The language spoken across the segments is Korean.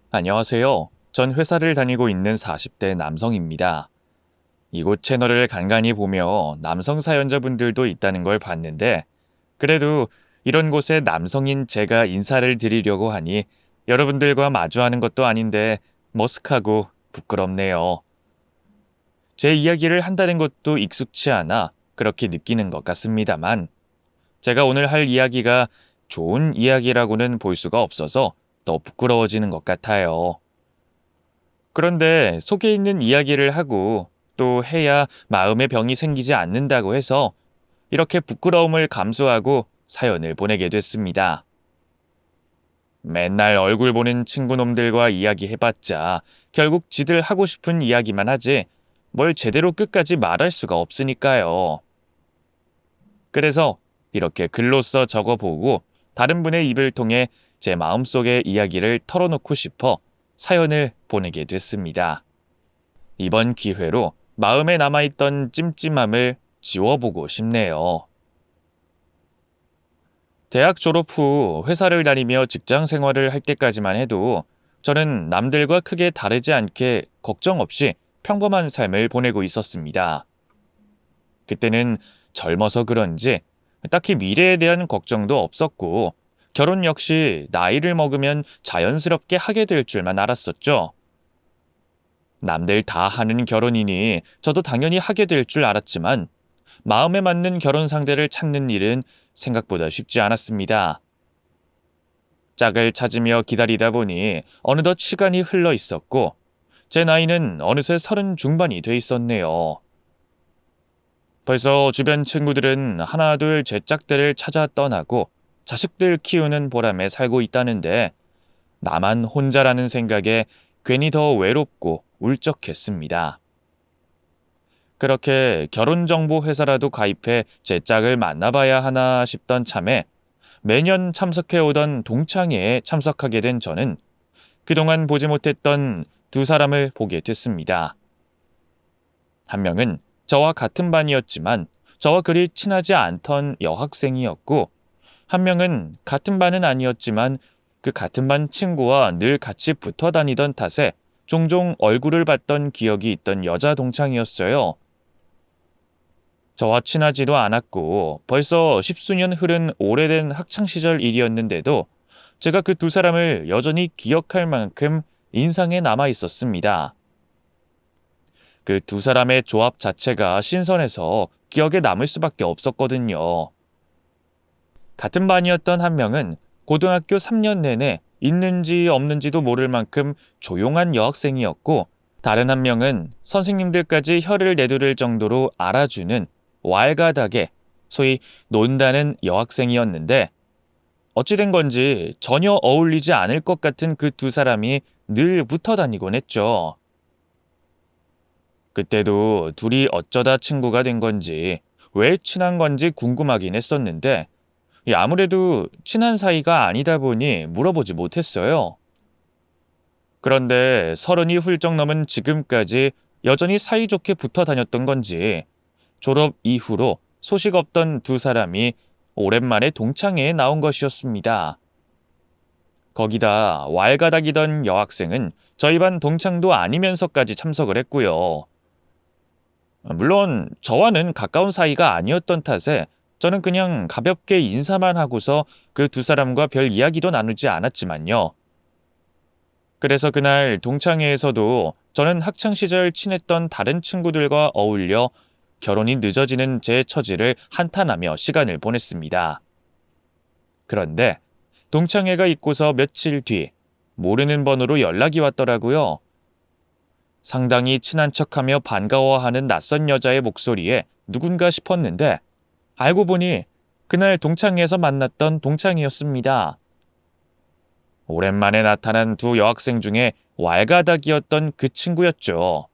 안녕하세요. 전 회사를 다니고 있는 40대 남성입니다. 이곳 채널을 간간히 보며 남성 사연자분들도 있다는 걸 봤는데, 그래도 이런 곳에 남성인 제가 인사를 드리려고 하니 여러분들과 마주하는 것도 아닌데 머쓱하고 부끄럽네요. 제 이야기를 한다는 것도 익숙치 않아 그렇게 느끼는 것 같습니다만, 제가 오늘 할 이야기가 좋은 이야기라고는 볼 수가 없어서 더 부끄러워지는 것 같아요. 그런데 속에 있는 이야기를 하고 또 해야 마음의 병이 생기지 않는다고 해서 이렇게 부끄러움을 감수하고 사연을 보내게 됐습니다. 맨날 얼굴 보는 친구놈들과 이야기해봤자 결국 지들 하고 싶은 이야기만 하지 뭘 제대로 끝까지 말할 수가 없으니까요. 그래서 이렇게 글로써 적어보고 다른 분의 입을 통해 제 마음속의 이야기를 털어놓고 싶어 사연을 보내게 됐습니다. 이번 기회로 마음에 남아있던 찜찜함을 지워보고 싶네요. 대학 졸업 후 회사를 다니며 직장 생활을 할 때까지만 해도 저는 남들과 크게 다르지 않게 걱정 없이 평범한 삶을 보내고 있었습니다. 그때는 젊어서 그런지 딱히 미래에 대한 걱정도 없었고 결혼 역시 나이를 먹으면 자연스럽게 하게 될 줄만 알았었죠. 남들 다 하는 결혼이니 저도 당연히 하게 될 줄 알았지만 마음에 맞는 결혼 상대를 찾는 일은 생각보다 쉽지 않았습니다. 짝을 찾으며 기다리다 보니 어느덧 시간이 흘러 있었고 제 나이는 어느새 30 중반이 돼 있었네요. 벌써 주변 친구들은 하나둘 제 짝들을 찾아 떠나고 자식들 키우는 보람에 살고 있다는데 나만 혼자라는 생각에 괜히 더 외롭고 울적했습니다. 그렇게 결혼정보회사라도 가입해 제 짝을 만나봐야 하나 싶던 참에 매년 참석해오던 동창회에 참석하게 된 저는 그동안 보지 못했던 두 사람을 보게 됐습니다. 한 명은 저와 같은 반이었지만 저와 그리 친하지 않던 여학생이었고 한 명은 같은 반은 아니었지만 그 같은 반 친구와 늘 같이 붙어 다니던 탓에 종종 얼굴을 봤던 기억이 있던 여자 동창이었어요. 저와 친하지도 않았고 벌써 십수년 흐른 오래된 학창시절 일이었는데도 제가 그 두 사람을 여전히 기억할 만큼 인상에 남아 있었습니다. 그 두 사람의 조합 자체가 신선해서 기억에 남을 수밖에 없었거든요. 같은 반이었던 한 명은 고등학교 3년 내내 있는지 없는지도 모를 만큼 조용한 여학생이었고 다른 한 명은 선생님들까지 혀를 내두를 정도로 알아주는 왈가닥의 소위 논다는 여학생이었는데 어찌된 건지 전혀 어울리지 않을 것 같은 그 두 사람이 늘 붙어 다니곤 했죠. 그때도 둘이 어쩌다 친구가 된 건지 왜 친한 건지 궁금하긴 했었는데 아무래도 친한 사이가 아니다 보니 물어보지 못했어요. 그런데 30이 훌쩍 넘은 지금까지 여전히 사이좋게 붙어 다녔던 건지 졸업 이후로 소식 없던 두 사람이 오랜만에 동창회에 나온 것이었습니다. 거기다 왈가닥이던 여학생은 저희 반 동창도 아니면서까지 참석을 했고요. 물론 저와는 가까운 사이가 아니었던 탓에 저는 그냥 가볍게 인사만 하고서 그 두 사람과 별 이야기도 나누지 않았지만요. 그래서 그날 동창회에서도 저는 학창시절 친했던 다른 친구들과 어울려 결혼이 늦어지는 제 처지를 한탄하며 시간을 보냈습니다. 그런데 동창회가 있고서 며칠 뒤 모르는 번호로 연락이 왔더라고요. 상당히 친한 척하며 반가워하는 낯선 여자의 목소리에 누군가 싶었는데 알고 보니 그날 동창회에서 만났던 동창이었습니다. 오랜만에 나타난 두 여학생 중에 왈가닥이었던 그 친구였죠.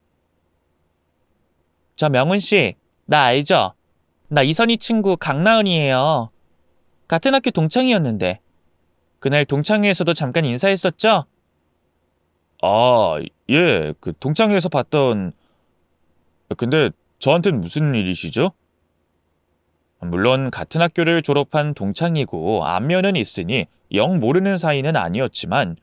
저 명훈 씨, 나 알죠? 나 이선희 친구 강나은이에요. 같은 학교 동창이었는데 그날 동창회에서도 잠깐 인사했었죠? 아, 예, 그 동창회에서 봤던... 근데 저한텐 무슨 일이시죠? 물론 같은 학교를 졸업한 동창이고 안면은 있으니 영 모르는 사이는 아니었지만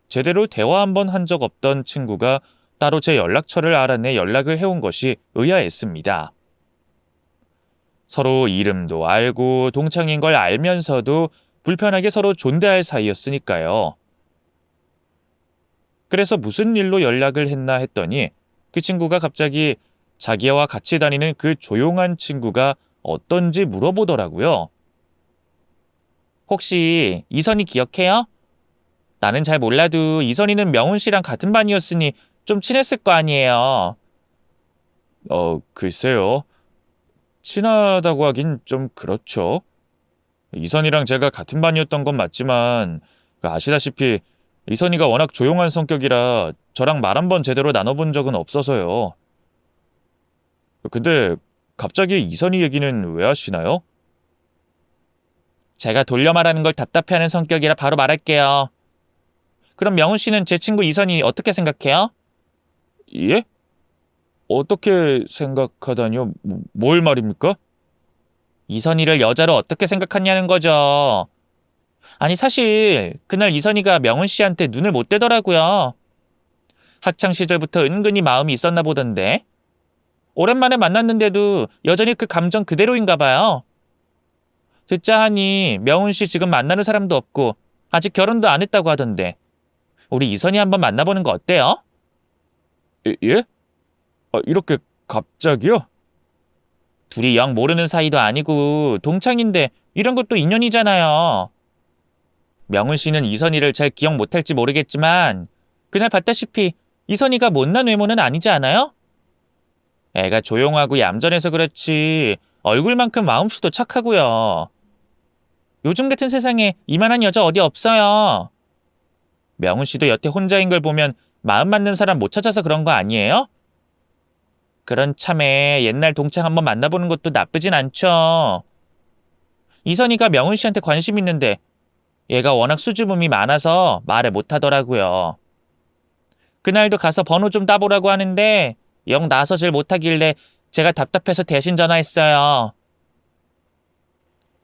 제대로 대화 한번 한 적 없던 친구가 따로 제 연락처를 알아내 연락을 해온 것이 의아했습니다. 서로 이름도 알고 동창인 걸 알면서도 불편하게 서로 존대할 사이였으니까요. 그래서 무슨 일로 연락을 했나 했더니 그 친구가 갑자기 자기와 같이 다니는 그 조용한 친구가 어떤지 물어보더라고요. 혹시 이선희 기억해요? 나는 잘 몰라도 이선희는 명훈 씨랑 같은 반이었으니 좀 친했을 거 아니에요. 글쎄요. 친하다고 하긴 좀 그렇죠. 이선희랑 제가 같은 반이었던 건 맞지만 아시다시피 이선희가 워낙 조용한 성격이라 저랑 말 한 번 제대로 나눠본 적은 없어서요. 근데 갑자기 이선희 얘기는 왜 하시나요? 제가 돌려 말하는 걸 답답해하는 성격이라 바로 말할게요. 그럼 명훈 씨는 제 친구 이선희 어떻게 생각해요? 예? 어떻게 생각하다니요? 뭘 말입니까? 이선희를 여자로 어떻게 생각하냐는 거죠. 아니 사실 그날 이선희가 명훈 씨한테 눈을 못 떼더라고요. 학창 시절부터 은근히 마음이 있었나 보던데. 오랜만에 만났는데도 여전히 그 감정 그대로인가 봐요. 듣자 하니 명훈 씨 지금 만나는 사람도 없고 아직 결혼도 안 했다고 하던데. 우리 이선희 한번 만나보는 거 어때요? 예? 이렇게 갑자기요? 둘이 영 모르는 사이도 아니고 동창인데 이런 것도 인연이잖아요. 명훈 씨는 이선희를 잘 기억 못할지 모르겠지만 그날 봤다시피 이선희가 못난 외모는 아니지 않아요? 애가 조용하고 얌전해서 그렇지 얼굴만큼 마음씨도 착하고요. 요즘 같은 세상에 이만한 여자 어디 없어요. 명훈 씨도 여태 혼자인 걸 보면 마음 맞는 사람 못 찾아서 그런 거 아니에요? 그런 참에 옛날 동창 한번 만나보는 것도 나쁘진 않죠. 이선희가 명훈 씨한테 관심 있는데 얘가 워낙 수줍음이 많아서 말을 못하더라고요. 그날도 가서 번호 좀 따보라고 하는데 영 나서질 못하길래 제가 답답해서 대신 전화했어요.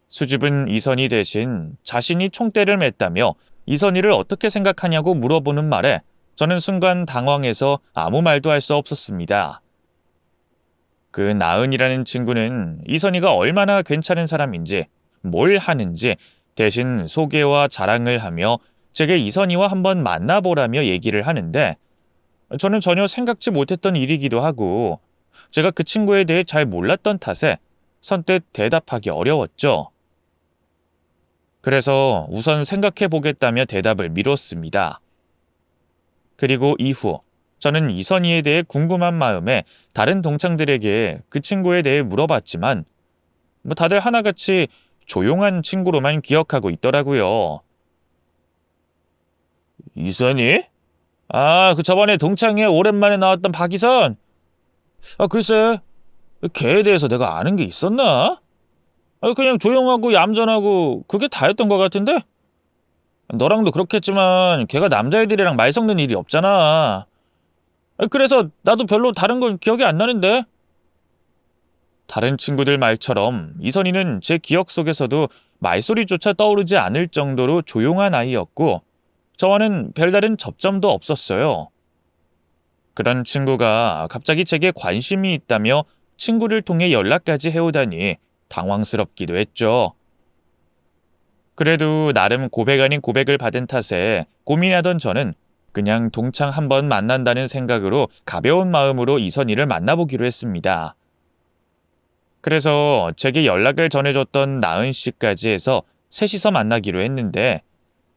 수줍은 이선희 대신 자신이 총대를 맸다며 이선희를 어떻게 생각하냐고 물어보는 말에 저는 순간 당황해서 아무 말도 할 수 없었습니다. 그 나은이라는 친구는 이선희가 얼마나 괜찮은 사람인지 뭘 하는지 대신 소개와 자랑을 하며 제게 이선희와 한번 만나보라며 얘기를 하는데 저는 전혀 생각지 못했던 일이기도 하고 제가 그 친구에 대해 잘 몰랐던 탓에 선뜻 대답하기 어려웠죠. 그래서 우선 생각해 보겠다며 대답을 미뤘습니다. 그리고 이후 저는 이선희에 대해 궁금한 마음에 다른 동창들에게 그 친구에 대해 물어봤지만 다들 하나같이 조용한 친구로만 기억하고 있더라고요. 이선희? 그 저번에 동창회 오랜만에 나왔던 박이선? 글쎄, 걔에 대해서 내가 아는 게 있었나? 그냥 조용하고 얌전하고 그게 다였던 것 같은데? 너랑도 그렇겠지만 걔가 남자애들이랑 말 섞는 일이 없잖아. 그래서 나도 별로 다른 건 기억이 안 나는데? 다른 친구들 말처럼 이선희는 제 기억 속에서도 말소리조차 떠오르지 않을 정도로 조용한 아이였고 저와는 별다른 접점도 없었어요. 그런 친구가 갑자기 제게 관심이 있다며 친구를 통해 연락까지 해오다니 당황스럽기도 했죠. 그래도 나름 고백 아닌 고백을 받은 탓에 고민하던 저는 그냥 동창 한번 만난다는 생각으로 가벼운 마음으로 이선희를 만나보기로 했습니다. 그래서 제게 연락을 전해줬던 나은 씨까지 해서 셋이서 만나기로 했는데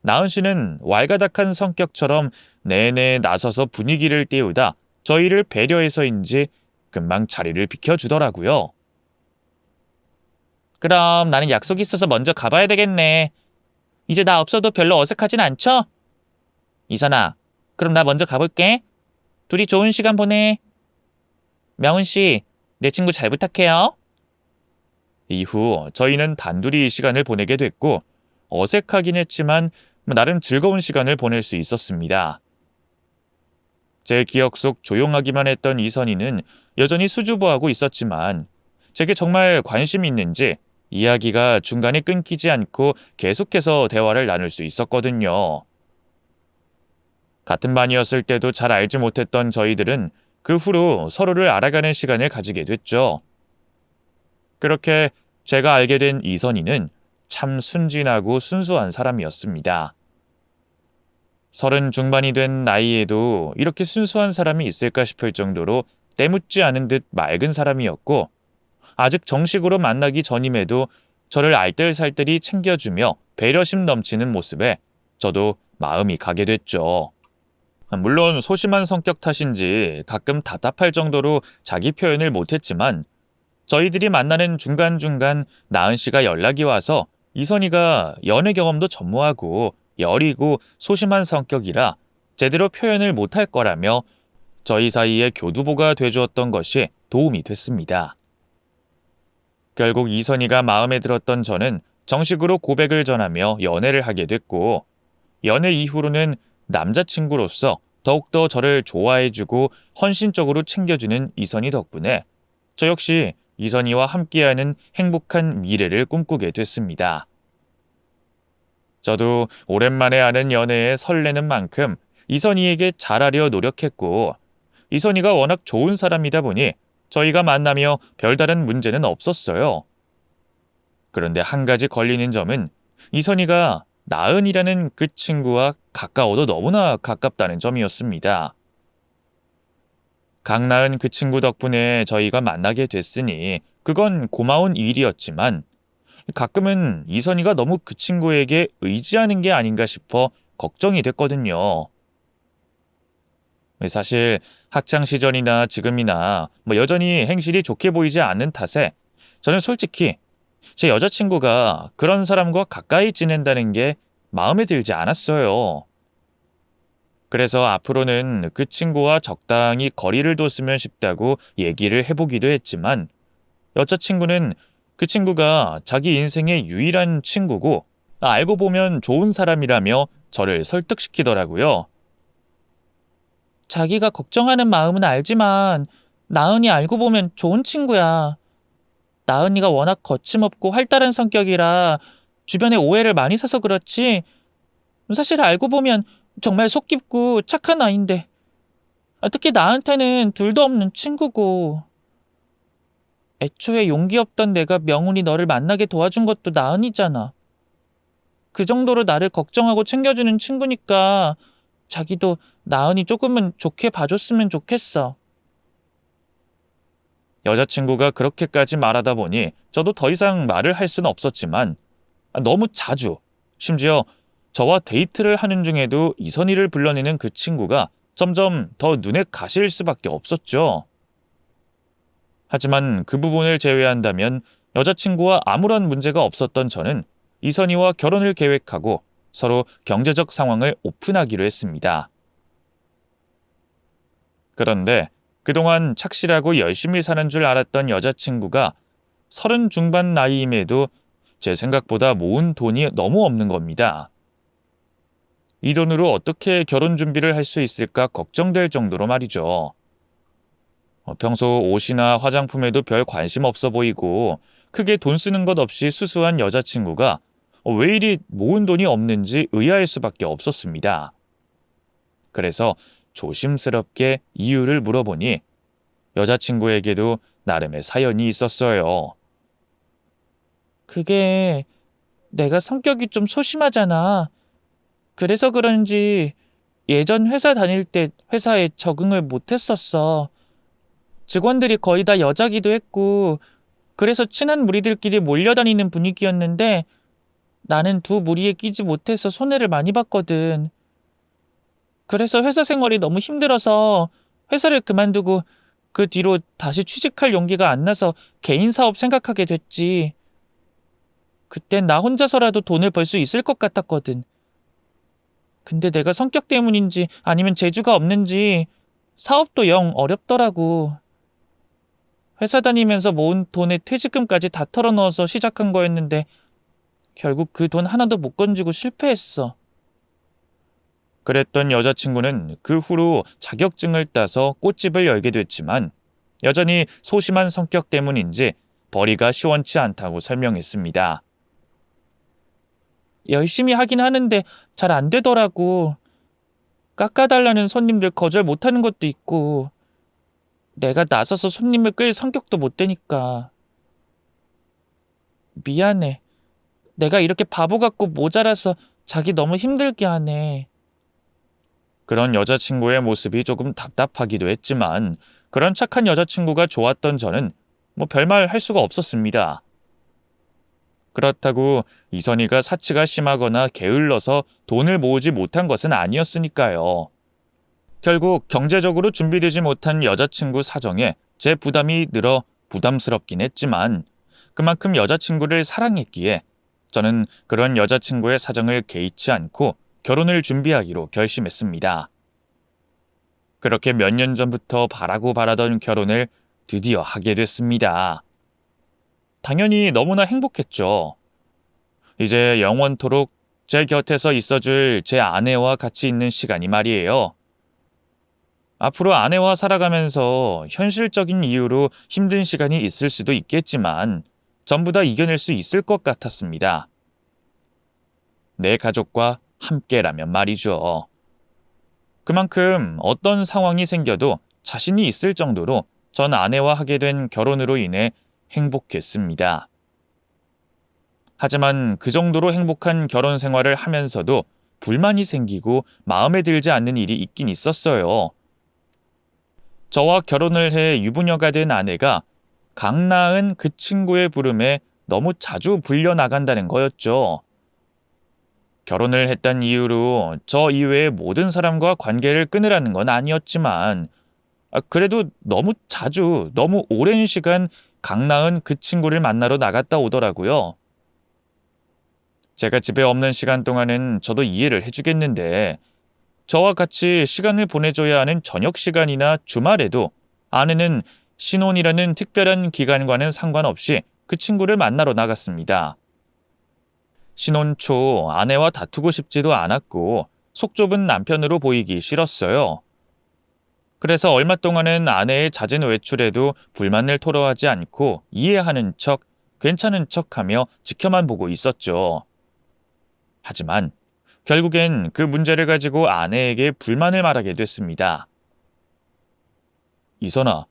나은 씨는 왈가닥한 성격처럼 내내 나서서 분위기를 띄우다 저희를 배려해서인지 금방 자리를 비켜주더라고요. 그럼 나는 약속이 있어서 먼저 가봐야 되겠네. 이제 나 없어도 별로 어색하진 않죠? 이선아, 그럼 나 먼저 가볼게. 둘이 좋은 시간 보내. 명훈 씨, 내 친구 잘 부탁해요. 이후 저희는 단둘이 시간을 보내게 됐고 어색하긴 했지만 나름 즐거운 시간을 보낼 수 있었습니다. 제 기억 속 조용하기만 했던 이선희는 여전히 수줍어하고 있었지만 제게 정말 관심이 있는지 이야기가 중간에 끊기지 않고 계속해서 대화를 나눌 수 있었거든요. 같은 반이었을 때도 잘 알지 못했던 저희들은 그 후로 서로를 알아가는 시간을 가지게 됐죠. 그렇게 제가 알게 된 이선희는 참 순진하고 순수한 사람이었습니다. 30 중반이 된 나이에도 이렇게 순수한 사람이 있을까 싶을 정도로 때묻지 않은 듯 맑은 사람이었고, 아직 정식으로 만나기 전임에도 저를 알뜰살뜰히 챙겨주며 배려심 넘치는 모습에 저도 마음이 가게 됐죠. 물론 소심한 성격 탓인지 가끔 답답할 정도로 자기 표현을 못했지만, 저희들이 만나는 중간중간 나은 씨가 연락이 와서 이선희가 연애 경험도 전무하고 여리고 소심한 성격이라 제대로 표현을 못할 거라며 저희 사이에 교두보가 돼주었던 것이 도움이 됐습니다. 결국 이선희가 마음에 들었던 저는 정식으로 고백을 전하며 연애를 하게 됐고, 연애 이후로는 남자친구로서 더욱더 저를 좋아해주고 헌신적으로 챙겨주는 이선희 덕분에 저 역시 이선희와 함께하는 행복한 미래를 꿈꾸게 됐습니다. 저도 오랜만에 하는 연애에 설레는 만큼 이선희에게 잘하려 노력했고, 이선희가 워낙 좋은 사람이다 보니 저희가 만나며 별다른 문제는 없었어요. 그런데 한 가지 걸리는 점은 이선희가 나은이라는 그 친구와 가까워도 너무나 가깝다는 점이었습니다. 강나은 그 친구 덕분에 저희가 만나게 됐으니 그건 고마운 일이었지만, 가끔은 이선희가 너무 그 친구에게 의지하는 게 아닌가 싶어 걱정이 됐거든요. 사실 학창 시절이나 지금이나 여전히 행실이 좋게 보이지 않는 탓에 저는 솔직히 제 여자친구가 그런 사람과 가까이 지낸다는 게 마음에 들지 않았어요. 그래서 앞으로는 그 친구와 적당히 거리를 뒀으면 싶다고 얘기를 해보기도 했지만, 여자친구는 그 친구가 자기 인생의 유일한 친구고 알고 보면 좋은 사람이라며 저를 설득시키더라고요. 자기가 걱정하는 마음은 알지만 나은이 알고 보면 좋은 친구야. 나은이가 워낙 거침없고 활달한 성격이라 주변에 오해를 많이 사서 그렇지, 사실 알고 보면 정말 속 깊고 착한 아인데, 특히 나한테는 둘도 없는 친구고. 애초에 용기 없던 내가 명훈이 너를 만나게 도와준 것도 나은이잖아. 그 정도로 나를 걱정하고 챙겨주는 친구니까 자기도 나은이 조금은 좋게 봐줬으면 좋겠어. 여자친구가 그렇게까지 말하다 보니 저도 더 이상 말을 할 수는 없었지만, 너무 자주, 심지어 저와 데이트를 하는 중에도 이선희를 불러내는 그 친구가 점점 더 눈에 가실 수밖에 없었죠. 하지만 그 부분을 제외한다면 여자친구와 아무런 문제가 없었던 저는 이선희와 결혼을 계획하고 서로 경제적 상황을 오픈하기로 했습니다. 그런데 그동안 착실하고 열심히 사는 줄 알았던 여자친구가 30 중반 나이임에도 제 생각보다 모은 돈이 너무 없는 겁니다. 이 돈으로 어떻게 결혼 준비를 할 수 있을까 걱정될 정도로 말이죠. 평소 옷이나 화장품에도 별 관심 없어 보이고 크게 돈 쓰는 것 없이 수수한 여자친구가 왜 이리 모은 돈이 없는지 의아할 수밖에 없었습니다. 그래서 조심스럽게 이유를 물어보니 여자친구에게도 나름의 사연이 있었어요. 그게 내가 성격이 좀 소심하잖아. 그래서 그런지 예전 회사 다닐 때 회사에 적응을 못했었어. 직원들이 거의 다 여자기도 했고, 그래서 친한 무리들끼리 몰려다니는 분위기였는데 나는 두 무리에 끼지 못해서 손해를 많이 봤거든. 그래서 회사 생활이 너무 힘들어서 회사를 그만두고 그 뒤로 다시 취직할 용기가 안 나서 개인 사업 생각하게 됐지. 그땐 나 혼자서라도 돈을 벌 수 있을 것 같았거든. 근데 내가 성격 때문인지 아니면 재주가 없는지 사업도 영 어렵더라고. 회사 다니면서 모은 돈에 퇴직금까지 다 털어넣어서 시작한 거였는데 결국 그 돈 하나도 못 건지고 실패했어. 그랬던 여자친구는 그 후로 자격증을 따서 꽃집을 열게 됐지만 여전히 소심한 성격 때문인지 벌이가 시원치 않다고 설명했습니다. 열심히 하긴 하는데 잘 안 되더라고. 깎아달라는 손님들 거절 못하는 것도 있고 내가 나서서 손님을 끌 성격도 못 되니까. 미안해. 내가 이렇게 바보 같고 모자라서 자기 너무 힘들게 하네. 그런 여자친구의 모습이 조금 답답하기도 했지만 그런 착한 여자친구가 좋았던 저는 별말 할 수가 없었습니다. 그렇다고 이선희가 사치가 심하거나 게을러서 돈을 모으지 못한 것은 아니었으니까요. 결국 경제적으로 준비되지 못한 여자친구 사정에 제 부담이 늘어 부담스럽긴 했지만 그만큼 여자친구를 사랑했기에 저는 그런 여자친구의 사정을 개의치 않고 결혼을 준비하기로 결심했습니다. 그렇게 몇 년 전부터 바라고 바라던 결혼을 드디어 하게 됐습니다. 당연히 너무나 행복했죠. 이제 영원토록 제 곁에서 있어줄 제 아내와 같이 있는 시간이 말이에요. 앞으로 아내와 살아가면서 현실적인 이유로 힘든 시간이 있을 수도 있겠지만 전부 다 이겨낼 수 있을 것 같았습니다. 내 가족과 함께라면 말이죠. 그만큼 어떤 상황이 생겨도 자신이 있을 정도로 전 아내와 하게 된 결혼으로 인해 행복했습니다. 하지만 그 정도로 행복한 결혼 생활을 하면서도 불만이 생기고 마음에 들지 않는 일이 있긴 있었어요. 저와 결혼을 해 유부녀가 된 아내가 강나은 그 친구의 부름에 너무 자주 불려나간다는 거였죠. 결혼을 했단 이유로 저 이외의 모든 사람과 관계를 끊으라는 건 아니었지만 그래도 너무 자주, 너무 오랜 시간 강나은 그 친구를 만나러 나갔다 오더라고요. 제가 집에 없는 시간 동안은 저도 이해를 해주겠는데 저와 같이 시간을 보내줘야 하는 저녁 시간이나 주말에도 아내는 신혼이라는 특별한 기간과는 상관없이 그 친구를 만나러 나갔습니다. 신혼 초 아내와 다투고 싶지도 않았고 속 좁은 남편으로 보이기 싫었어요. 그래서 얼마 동안은 아내의 잦은 외출에도 불만을 토로하지 않고 이해하는 척, 괜찮은 척하며 지켜만 보고 있었죠. 하지만 결국엔 그 문제를 가지고 아내에게 불만을 말하게 됐습니다. 이선아,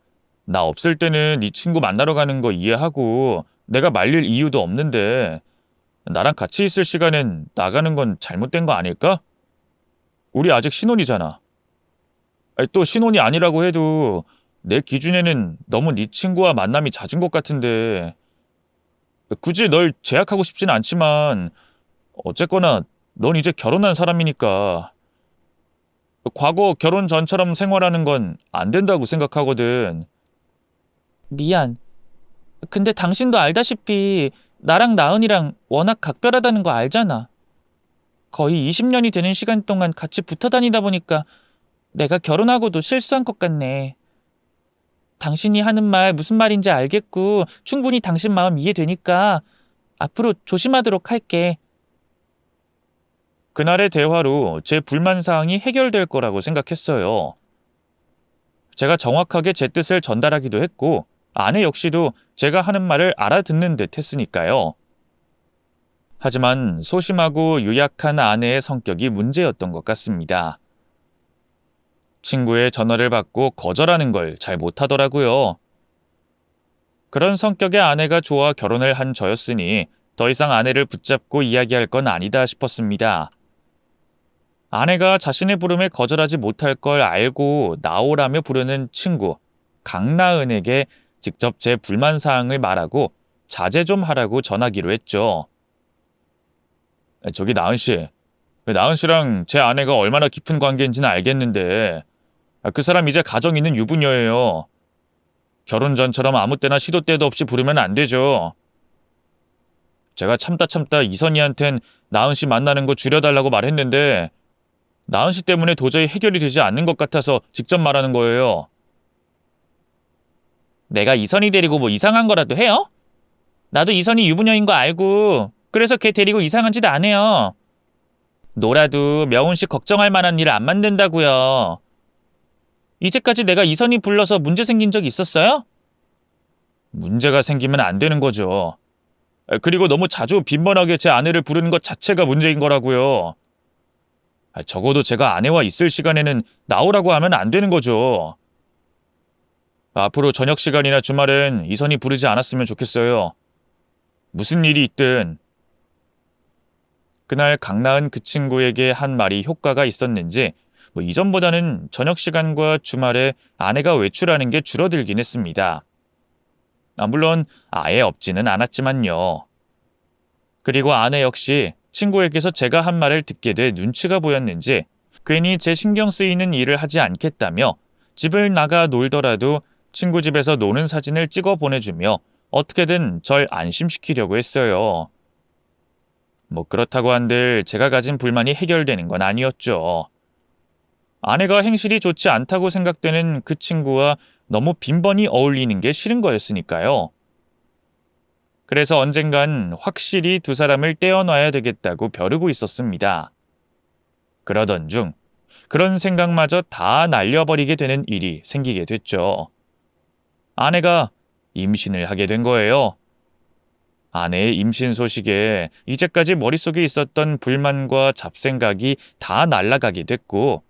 나 없을 때는 네 친구 만나러 가는 거 이해하고 내가 말릴 이유도 없는데 나랑 같이 있을 시간엔 나가는 건 잘못된 거 아닐까? 우리 아직 신혼이잖아. 또 신혼이 아니라고 해도 내 기준에는 너무 네 친구와 만남이 잦은 것 같은데 굳이 널 제약하고 싶진 않지만 어쨌거나 넌 이제 결혼한 사람이니까 과거 결혼 전처럼 생활하는 건 안 된다고 생각하거든. 미안. 근데 당신도 알다시피 나랑 나은이랑 워낙 각별하다는 거 알잖아. 거의 20년이 되는 시간 동안 같이 붙어 다니다 보니까 내가 결혼하고도 실수한 것 같네. 당신이 하는 말 무슨 말인지 알겠고 충분히 당신 마음 이해되니까 앞으로 조심하도록 할게. 그날의 대화로 제 불만사항이 해결될 거라고 생각했어요. 제가 정확하게 제 뜻을 전달하기도 했고 아내 역시도 제가 하는 말을 알아듣는 듯 했으니까요. 하지만 소심하고 유약한 아내의 성격이 문제였던 것 같습니다. 친구의 전화를 받고 거절하는 걸 잘 못하더라고요. 그런 성격의 아내가 좋아 결혼을 한 저였으니 더 이상 아내를 붙잡고 이야기할 건 아니다 싶었습니다. 아내가 자신의 부름에 거절하지 못할 걸 알고 나오라며 부르는 친구 강나은에게 직접 제 불만사항을 말하고 자제 좀 하라고 전하기로 했죠. 저기 나은씨, 나은씨랑 제 아내가 얼마나 깊은 관계인지는 알겠는데 그 사람 이제 가정 있는 유부녀예요. 결혼 전처럼 아무 때나 시도 때도 없이 부르면 안 되죠. 제가 참다 이선희한텐 나은씨 만나는 거 줄여달라고 말했는데 나은씨 때문에 도저히 해결이 되지 않는 것 같아서 직접 말하는 거예요. 내가 이선희 데리고 뭐 이상한 거라도 해요? 나도 이선희 유부녀인 거 알고 그래서 걔 데리고 이상한 짓 안 해요. 노라도 명훈씨 걱정할 만한 일 안 만든다고요. 이제까지 내가 이선희 불러서 문제 생긴 적 있었어요? 문제가 생기면 안 되는 거죠. 그리고 너무 자주 빈번하게 제 아내를 부르는 것 자체가 문제인 거라고요. 적어도 제가 아내와 있을 시간에는 나오라고 하면 안 되는 거죠. 앞으로 저녁 시간이나 주말엔 이선희 부르지 않았으면 좋겠어요. 무슨 일이 있든. 그날 강나은 그 친구에게 한 말이 효과가 있었는지 이전보다는 저녁 시간과 주말에 아내가 외출하는 게 줄어들긴 했습니다. 물론 아예 없지는 않았지만요. 그리고 아내 역시 친구에게서 제가 한 말을 듣게 돼 눈치가 보였는지 괜히 제 신경 쓰이는 일을 하지 않겠다며 집을 나가 놀더라도 친구 집에서 노는 사진을 찍어 보내주며 어떻게든 절 안심시키려고 했어요. 그렇다고 한들 제가 가진 불만이 해결되는 건 아니었죠. 아내가 행실이 좋지 않다고 생각되는 그 친구와 너무 빈번히 어울리는 게 싫은 거였으니까요. 그래서 언젠간 확실히 두 사람을 떼어놔야 되겠다고 벼르고 있었습니다. 그러던 중 그런 생각마저 다 날려버리게 되는 일이 생기게 됐죠. 아내가 임신을 하게 된 거예요. 아내의 임신 소식에 이제까지 머릿속에 있었던 불만과 잡생각이 다 날아가게 됐고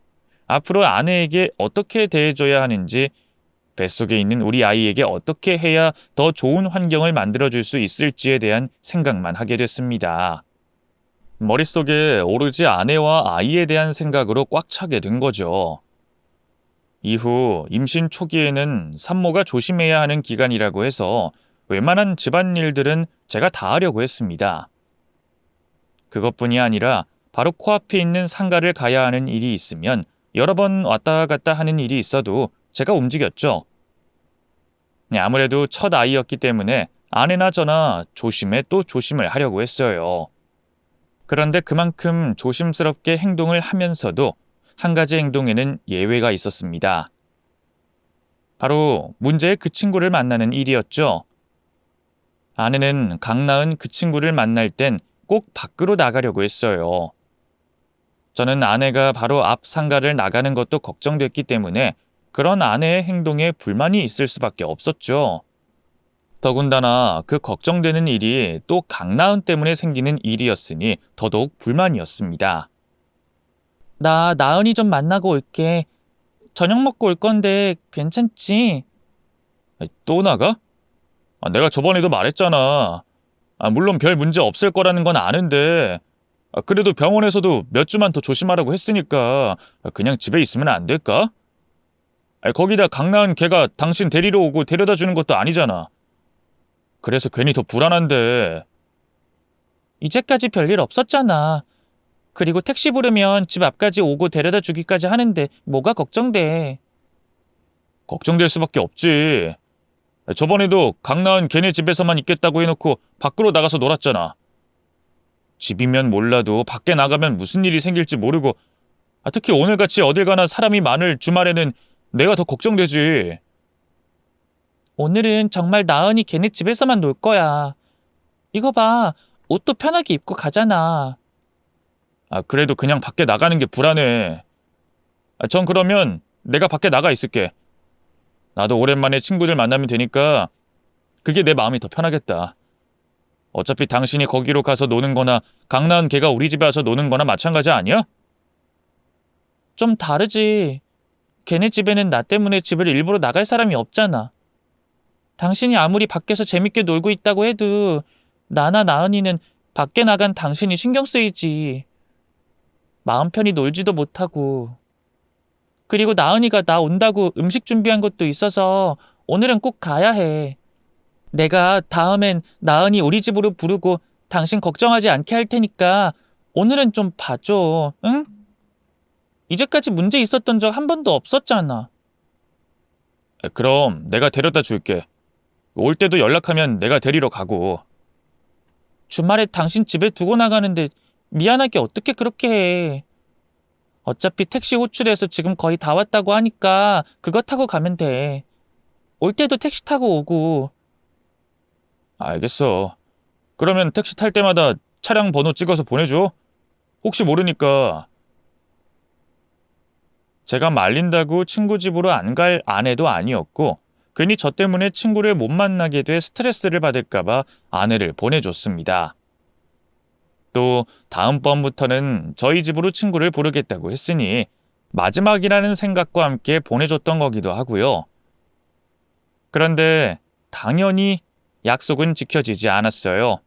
앞으로 아내에게 어떻게 대해줘야 하는지 뱃속에 있는 우리 아이에게 어떻게 해야 더 좋은 환경을 만들어줄 수 있을지에 대한 생각만 하게 됐습니다. 머릿속에 오로지 아내와 아이에 대한 생각으로 꽉 차게 된 거죠. 이후 임신 초기에는 산모가 조심해야 하는 기간이라고 해서 웬만한 집안일들은 제가 다 하려고 했습니다. 그것뿐이 아니라 바로 코앞에 있는 상가를 가야 하는 일이 있으면 여러 번 왔다 갔다 하는 일이 있어도 제가 움직였죠. 아무래도 첫 아이였기 때문에 아내나 저나 조심에 또 조심을 하려고 했어요. 그런데 그만큼 조심스럽게 행동을 하면서도 한 가지 행동에는 예외가 있었습니다. 바로 문제의 그 친구를 만나는 일이었죠. 아내는 강나은 그 친구를 만날 땐 꼭 밖으로 나가려고 했어요. 저는 아내가 바로 앞 상가를 나가는 것도 걱정됐기 때문에 그런 아내의 행동에 불만이 있을 수밖에 없었죠. 더군다나 그 걱정되는 일이 또 강나은 때문에 생기는 일이었으니 더더욱 불만이었습니다. 나 나은이 좀 만나고 올게. 저녁 먹고 올 건데 괜찮지? 또 나가? 내가 저번에도 말했잖아. 물론 별 문제 없을 거라는 건 아는데 그래도 병원에서도 몇 주만 더 조심하라고 했으니까 그냥 집에 있으면 안 될까? 거기다 강나은 걔가 당신 데리러 오고 데려다 주는 것도 아니잖아. 그래서 괜히 더 불안한데. 이제까지 별일 없었잖아. 그리고 택시 부르면 집 앞까지 오고 데려다 주기까지 하는데 뭐가 걱정돼. 걱정될 수밖에 없지. 저번에도 강나은 걔네 집에서만 있겠다고 해놓고 밖으로 나가서 놀았잖아. 집이면 몰라도 밖에 나가면 무슨 일이 생길지 모르고 특히 오늘같이 어딜 가나 사람이 많을 주말에는 내가 더 걱정되지. 오늘은 정말 나은이 걔네 집에서만 놀 거야. 이거 봐. 옷도 편하게 입고 가잖아. 그래도 그냥 밖에 나가는 게 불안해. 전 그러면 내가 밖에 나가 있을게. 나도 오랜만에 친구들 만나면 되니까 그게 내 마음이 더 편하겠다. 어차피 당신이 거기로 가서 노는 거나 강나은 걔가 우리 집에 와서 노는 거나 마찬가지 아니야? 좀 다르지. 걔네 집에는 나 때문에 집을 일부러 나갈 사람이 없잖아. 당신이 아무리 밖에서 재밌게 놀고 있다고 해도 나나 나은이는 밖에 나간 당신이 신경 쓰이지. 마음 편히 놀지도 못하고. 그리고 나은이가 나 온다고 음식 준비한 것도 있어서 오늘은 꼭 가야 해. 내가 다음엔 나은이 우리 집으로 부르고 당신 걱정하지 않게 할 테니까 오늘은 좀 봐줘, 응? 이제까지 문제 있었던 적 한 번도 없었잖아. 그럼 내가 데려다 줄게. 올 때도 연락하면 내가 데리러 가고. 주말에 당신 집에 두고 나가는데 미안하게 어떻게 그렇게 해. 어차피 택시 호출해서 지금 거의 다 왔다고 하니까 그거 타고 가면 돼. 올 때도 택시 타고 오고. 알겠어. 그러면 택시 탈 때마다 차량 번호 찍어서 보내줘. 혹시 모르니까. 제가 말린다고 친구 집으로 안 갈 아내도 아니었고 괜히 저 때문에 친구를 못 만나게 돼 스트레스를 받을까 봐 아내를 보내줬습니다. 또 다음번부터는 저희 집으로 친구를 부르겠다고 했으니 마지막이라는 생각과 함께 보내줬던 거기도 하고요. 그런데 당연히 약속은 지켜지지 않았어요.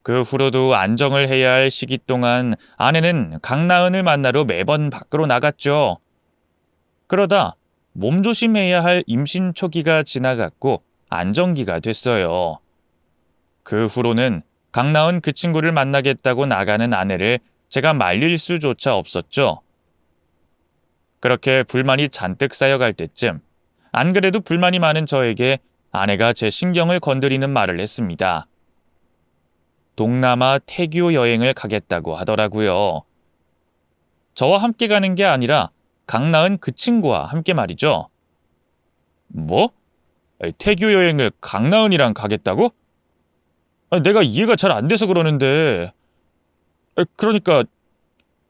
그 후로도 안정을 해야 할 시기 동안 아내는 강나은을 만나러 매번 밖으로 나갔죠. 그러다 몸조심해야 할 임신 초기가 지나갔고 안정기가 됐어요. 그 후로는 강나은 그 친구를 만나겠다고 나가는 아내를 제가 말릴 수조차 없었죠. 그렇게 불만이 잔뜩 쌓여갈 때쯤 안 그래도 불만이 많은 저에게 아내가 제 신경을 건드리는 말을 했습니다. 동남아 태교 여행을 가겠다고 하더라고요. 저와 함께 가는 게 아니라 강나은 그 친구와 함께 말이죠. 뭐? 태교 여행을 강나은이랑 가겠다고? 내가 이해가 잘 안 돼서 그러는데. 그러니까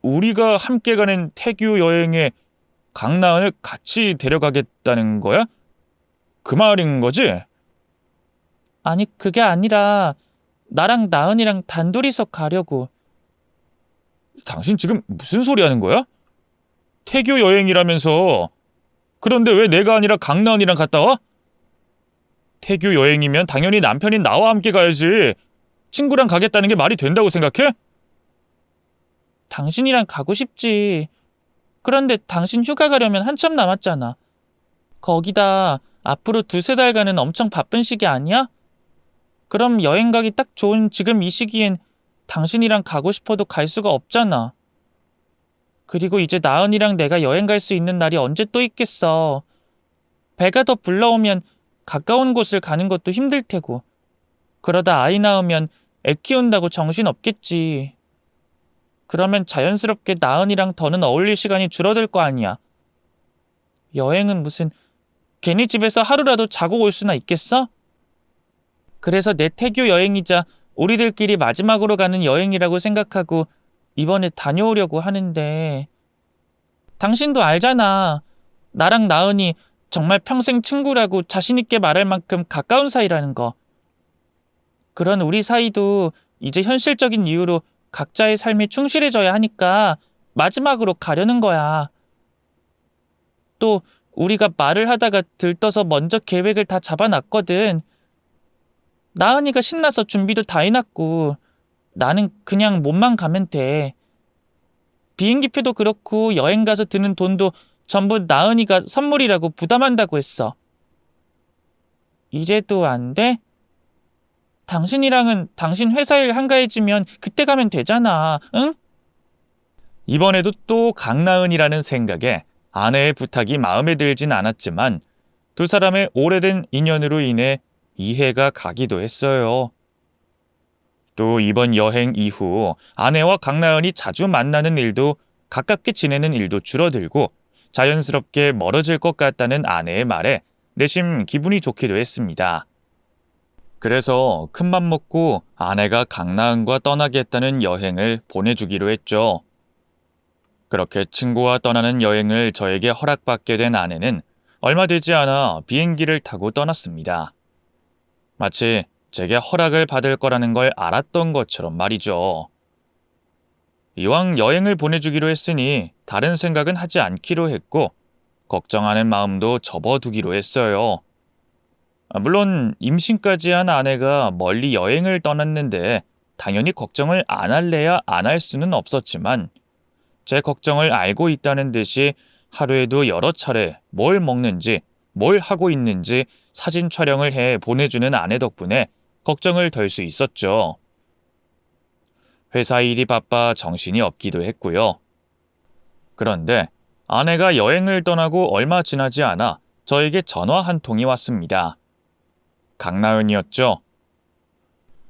우리가 함께 가는 태교 여행에 강나은을 같이 데려가겠다는 거야? 그 말인 거지? 아니, 그게 아니라 나랑 나은이랑 단둘이서 가려고. 당신 지금 무슨 소리 하는 거야? 태교 여행이라면서. 그런데 왜 내가 아니라 강나은이랑 갔다 와? 태교 여행이면 당연히 남편인 나와 함께 가야지. 친구랑 가겠다는 게 말이 된다고 생각해? 당신이랑 가고 싶지. 그런데 당신 휴가 가려면 한참 남았잖아. 거기다 앞으로 2-3달간은 엄청 바쁜 시기 아니야? 그럼 여행 가기 딱 좋은 지금 이 시기엔 당신이랑 가고 싶어도 갈 수가 없잖아. 그리고 이제 나은이랑 내가 여행 갈 수 있는 날이 언제 또 있겠어. 배가 더 불러오면 가까운 곳을 가는 것도 힘들 테고. 그러다 아이 낳으면 애 키운다고 정신 없겠지. 그러면 자연스럽게 나은이랑 더는 어울릴 시간이 줄어들 거 아니야. 여행은 무슨 괜히 집에서 하루라도 자고 올 수나 있겠어? 그래서 내 태교 여행이자 우리들끼리 마지막으로 가는 여행이라고 생각하고 이번에 다녀오려고 하는데, 당신도 알잖아. 나랑 나은이 정말 평생 친구라고 자신있게 말할 만큼 가까운 사이라는 거. 그런 우리 사이도 이제 현실적인 이유로 각자의 삶에 충실해져야 하니까 마지막으로 가려는 거야. 또 우리가 말을 하다가 들떠서 먼저 계획을 다 잡아놨거든. 나은이가 신나서 준비도 다 해놨고 나는 그냥 몸만 가면 돼. 비행기표도 그렇고 여행 가서 드는 돈도 전부 나은이가 선물이라고 부담한다고 했어. 이래도 안 돼? 당신이랑은 당신 회사 일 한가해지면 그때 가면 되잖아, 응? 이번에도 또 강나은이라는 생각에 아내의 부탁이 마음에 들진 않았지만 두 사람의 오래된 인연으로 인해 이해가 가기도 했어요. 또 이번 여행 이후 아내와 강나은이 자주 만나는 일도 가깝게 지내는 일도 줄어들고 자연스럽게 멀어질 것 같다는 아내의 말에 내심 기분이 좋기도 했습니다. 그래서 큰맘 먹고 아내가 강나은과 떠나겠다는 여행을 보내주기로 했죠. 그렇게 친구와 떠나는 여행을 저에게 허락받게 된 아내는 얼마 되지 않아 비행기를 타고 떠났습니다. 마치 제게 허락을 받을 거라는 걸 알았던 것처럼 말이죠. 이왕 여행을 보내주기로 했으니 다른 생각은 하지 않기로 했고 걱정하는 마음도 접어두기로 했어요. 물론 임신까지 한 아내가 멀리 여행을 떠났는데 당연히 걱정을 안 할래야 안 할 수는 없었지만 제 걱정을 알고 있다는 듯이 하루에도 여러 차례 뭘 먹는지 뭘 하고 있는지 사진 촬영을 해 보내주는 아내 덕분에 걱정을 덜 수 있었죠. 회사 일이 바빠 정신이 없기도 했고요. 그런데 아내가 여행을 떠나고 얼마 지나지 않아 저에게 전화 한 통이 왔습니다. 강나은이었죠.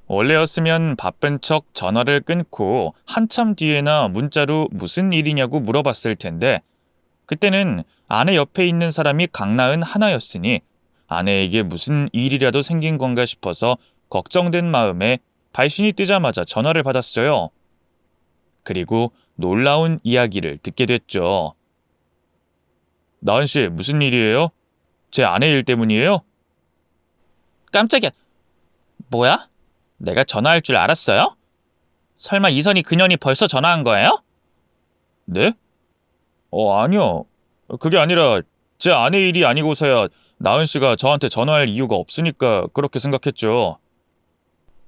원래였으면 바쁜 척 전화를 끊고 한참 뒤에나 문자로 무슨 일이냐고 물어봤을 텐데 그때는 아내 옆에 있는 사람이 강나은 하나였으니 아내에게 무슨 일이라도 생긴 건가 싶어서 걱정된 마음에 발신이 뜨자마자 전화를 받았어요. 그리고 놀라운 이야기를 듣게 됐죠. 나은 씨, 무슨 일이에요? 제 아내 일 때문이에요? 깜짝이야. 뭐야? 내가 전화할 줄 알았어요? 설마 이선희 그년이 벌써 전화한 거예요? 네? 아니요. 그게 아니라 제 아내 일이 아니고서야 나은 씨가 저한테 전화할 이유가 없으니까 그렇게 생각했죠.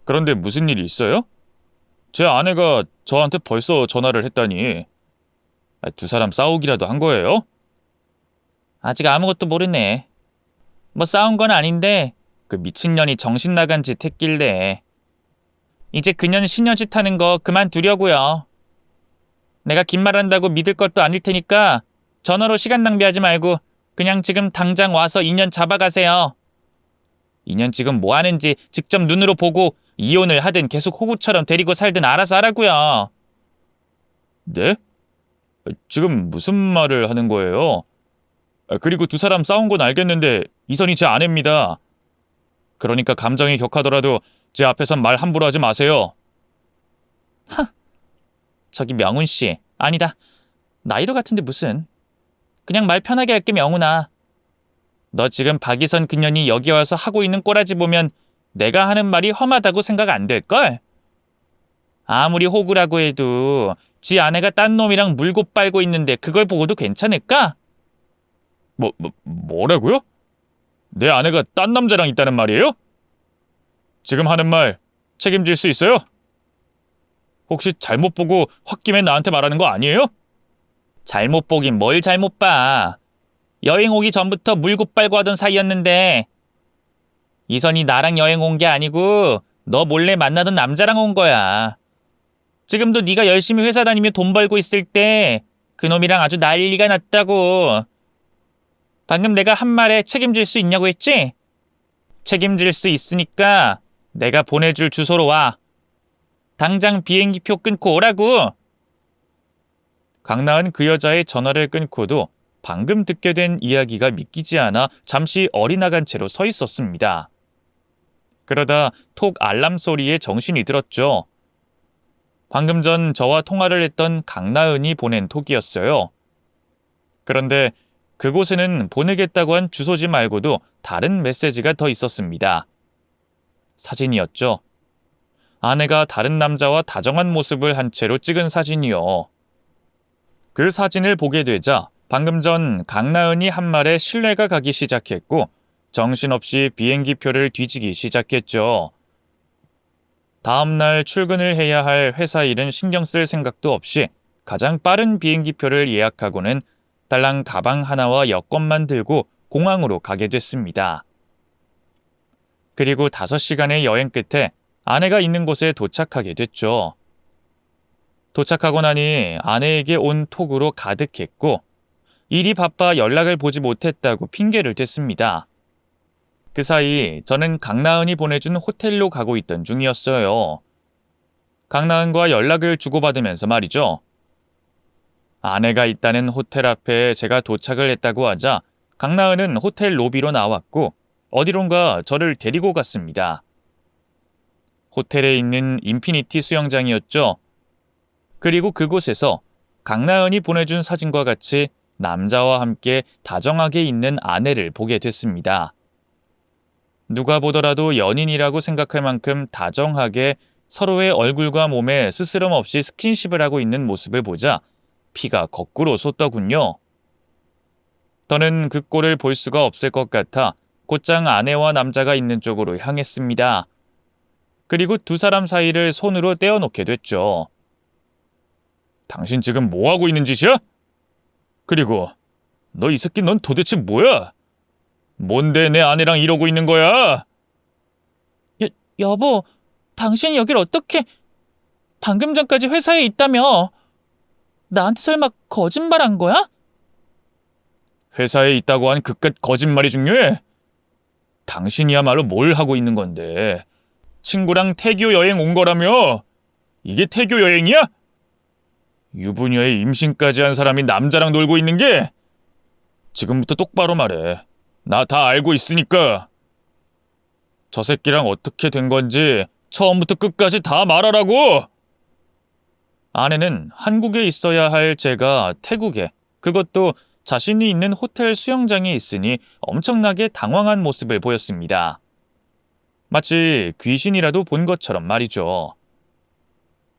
그런데 무슨 일이 있어요? 제 아내가 저한테 벌써 전화를 했다니. 두 사람 싸우기라도 한 거예요? 아직 아무것도 모르네. 뭐 싸운 건 아닌데 그 미친년이 정신 나간 짓 했길래. 이제 그년 시녀짓 하는 거 그만두려고요. 내가 긴 말한다고 믿을 것도 아닐 테니까 전화로 시간 낭비하지 말고 그냥 지금 당장 와서 인연 잡아가세요. 인연 지금 뭐 하는지 직접 눈으로 보고 이혼을 하든 계속 호구처럼 데리고 살든 알아서 하라고요. 네? 지금 무슨 말을 하는 거예요? 그리고 두 사람 싸운 건 알겠는데 이선이 제 아내입니다. 그러니까 감정이 격하더라도 제 앞에선 말 함부로 하지 마세요. 저기 명훈 씨. 아니다. 나이도 같은데 무슨. 그냥 말 편하게 할게 명훈아. 너 지금 박이선 그년이 여기 와서 하고 있는 꼬라지 보면 내가 하는 말이 험하다고 생각 안 될걸? 아무리 호구라고 해도 지 아내가 딴 놈이랑 물고 빨고 있는데 그걸 보고도 괜찮을까? 뭐라고요? 내 아내가 딴 남자랑 있다는 말이에요? 지금 하는 말 책임질 수 있어요? 혹시 잘못 보고 홧김에 나한테 말하는 거 아니에요? 잘못 보긴 뭘 잘못 봐. 여행 오기 전부터 물고 빨고 하던 사이였는데 이선이 나랑 여행 온 게 아니고 너 몰래 만나던 남자랑 온 거야. 지금도 네가 열심히 회사 다니며 돈 벌고 있을 때 그놈이랑 아주 난리가 났다고. 방금 내가 한 말에 책임질 수 있냐고 했지? 책임질 수 있으니까 내가 보내줄 주소로 와. 당장 비행기표 끊고 오라고. 강나은 그 여자의 전화를 끊고도 방금 듣게 된 이야기가 믿기지 않아 잠시 어리나간 채로 서 있었습니다. 그러다 톡 알람 소리에 정신이 들었죠. 방금 전 저와 통화를 했던 강나은이 보낸 톡이었어요. 그런데 그곳에는 보내겠다고 한 주소지 말고도 다른 메시지가 더 있었습니다. 사진이었죠. 아내가 다른 남자와 다정한 모습을 한 채로 찍은 사진이요. 그 사진을 보게 되자 방금 전 강나은이 한 말에 신뢰가 가기 시작했고 정신없이 비행기표를 뒤지기 시작했죠. 다음날 출근을 해야 할 회사 일은 신경 쓸 생각도 없이 가장 빠른 비행기표를 예약하고는 딸랑 가방 하나와 여권만 들고 공항으로 가게 됐습니다. 그리고 5시간의 여행 끝에 아내가 있는 곳에 도착하게 됐죠. 도착하고 나니 아내에게 온 톡으로 가득했고 일이 바빠 연락을 보지 못했다고 핑계를 댔습니다. 그 사이 저는 강나은이 보내준 호텔로 가고 있던 중이었어요. 강나은과 연락을 주고받으면서 말이죠. 아내가 있다는 호텔 앞에 제가 도착을 했다고 하자 강나은은 호텔 로비로 나왔고 어디론가 저를 데리고 갔습니다. 호텔에 있는 인피니티 수영장이었죠. 그리고 그곳에서 강나은이 보내준 사진과 같이 남자와 함께 다정하게 있는 아내를 보게 됐습니다. 누가 보더라도 연인이라고 생각할 만큼 다정하게 서로의 얼굴과 몸에 스스럼 없이 스킨십을 하고 있는 모습을 보자 피가 거꾸로 솟더군요. 저는 그 꼴을 볼 수가 없을 것 같아 곧장 아내와 남자가 있는 쪽으로 향했습니다. 그리고 두 사람 사이를 손으로 떼어놓게 됐죠. 당신 지금 뭐하고 있는 짓이야? 그리고 너 이 새끼 넌 도대체 뭐야? 뭔데 내 아내랑 이러고 있는 거야? 여보, 당신이 여길 어떻게... 방금 전까지 회사에 있다며. 나한테 설마 거짓말한 거야? 회사에 있다고 한 그깟 거짓말이 중요해? 당신이야말로 뭘 하고 있는 건데. 친구랑 태교 여행 온 거라며? 이게 태교 여행이야? 유부녀의 임신까지 한 사람이 남자랑 놀고 있는 게? 지금부터 똑바로 말해. 나 다 알고 있으니까. 저 새끼랑 어떻게 된 건지 처음부터 끝까지 다 말하라고! 아내는 한국에 있어야 할 제가 태국에, 그것도 자신이 있는 호텔 수영장에 있으니 엄청나게 당황한 모습을 보였습니다. 마치 귀신이라도 본 것처럼 말이죠.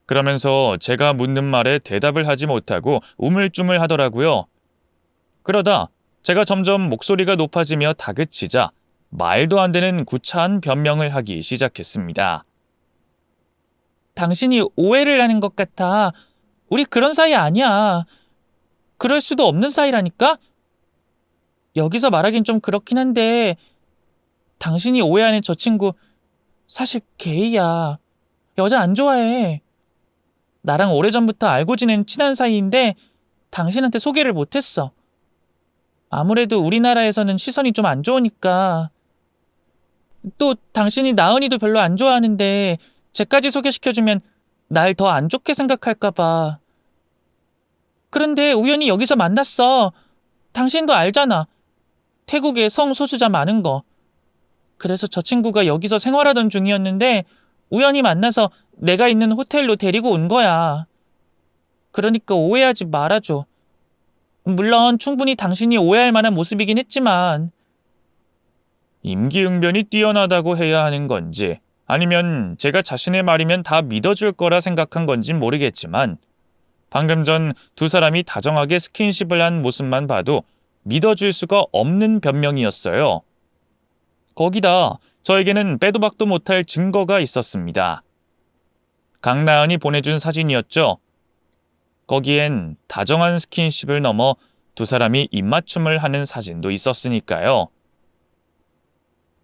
그러면서 제가 묻는 말에 대답을 하지 못하고 우물쭈물 하더라고요. 그러다 제가 점점 목소리가 높아지며 다그치자 말도 안 되는 구차한 변명을 하기 시작했습니다. 당신이 오해를 하는 것 같아. 우리 그런 사이 아니야. 그럴 수도 없는 사이라니까? 여기서 말하긴 좀 그렇긴 한데 당신이 오해하는 저 친구 사실 게이야. 여자 안 좋아해. 나랑 오래전부터 알고 지낸 친한 사이인데 당신한테 소개를 못했어. 아무래도 우리나라에서는 시선이 좀 안 좋으니까. 또 당신이 나은이도 별로 안 좋아하는데 쟤까지 소개시켜주면 날 더 안 좋게 생각할까 봐. 그런데 우연히 여기서 만났어. 당신도 알잖아. 태국에 성소수자 많은 거. 그래서 저 친구가 여기서 생활하던 중이었는데 우연히 만나서 내가 있는 호텔로 데리고 온 거야. 그러니까 오해하지 말아줘. 물론 충분히 당신이 오해할 만한 모습이긴 했지만. 임기응변이 뛰어나다고 해야 하는 건지 아니면 제가 자신의 말이면 다 믿어줄 거라 생각한 건진 모르겠지만 방금 전 두 사람이 다정하게 스킨십을 한 모습만 봐도 믿어줄 수가 없는 변명이었어요. 거기다 저에게는 빼도 박도 못할 증거가 있었습니다. 강나은이 보내준 사진이었죠. 거기엔 다정한 스킨십을 넘어 두 사람이 입맞춤을 하는 사진도 있었으니까요.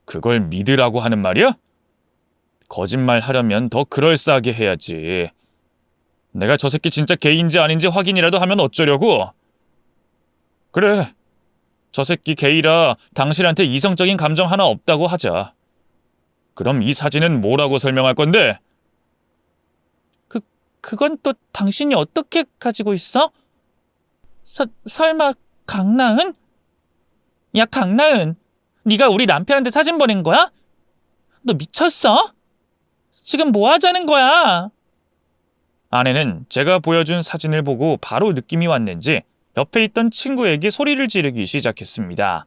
그걸 믿으라고 하는 말이야? 거짓말 하려면 더 그럴싸하게 해야지. 내가 저 새끼 진짜 게이인지 아닌지 확인이라도 하면 어쩌려고? 그래, 저 새끼 게이라 당신한테 이성적인 감정 하나 없다고 하자. 그럼 이 사진은 뭐라고 설명할 건데? 그건 또 당신이 어떻게 가지고 있어? 설마 강나은? 야, 강나은, 네가 우리 남편한테 사진 보낸 거야? 너 미쳤어? 지금 뭐 하자는 거야? 아내는 제가 보여준 사진을 보고 바로 느낌이 왔는지 옆에 있던 친구에게 소리를 지르기 시작했습니다.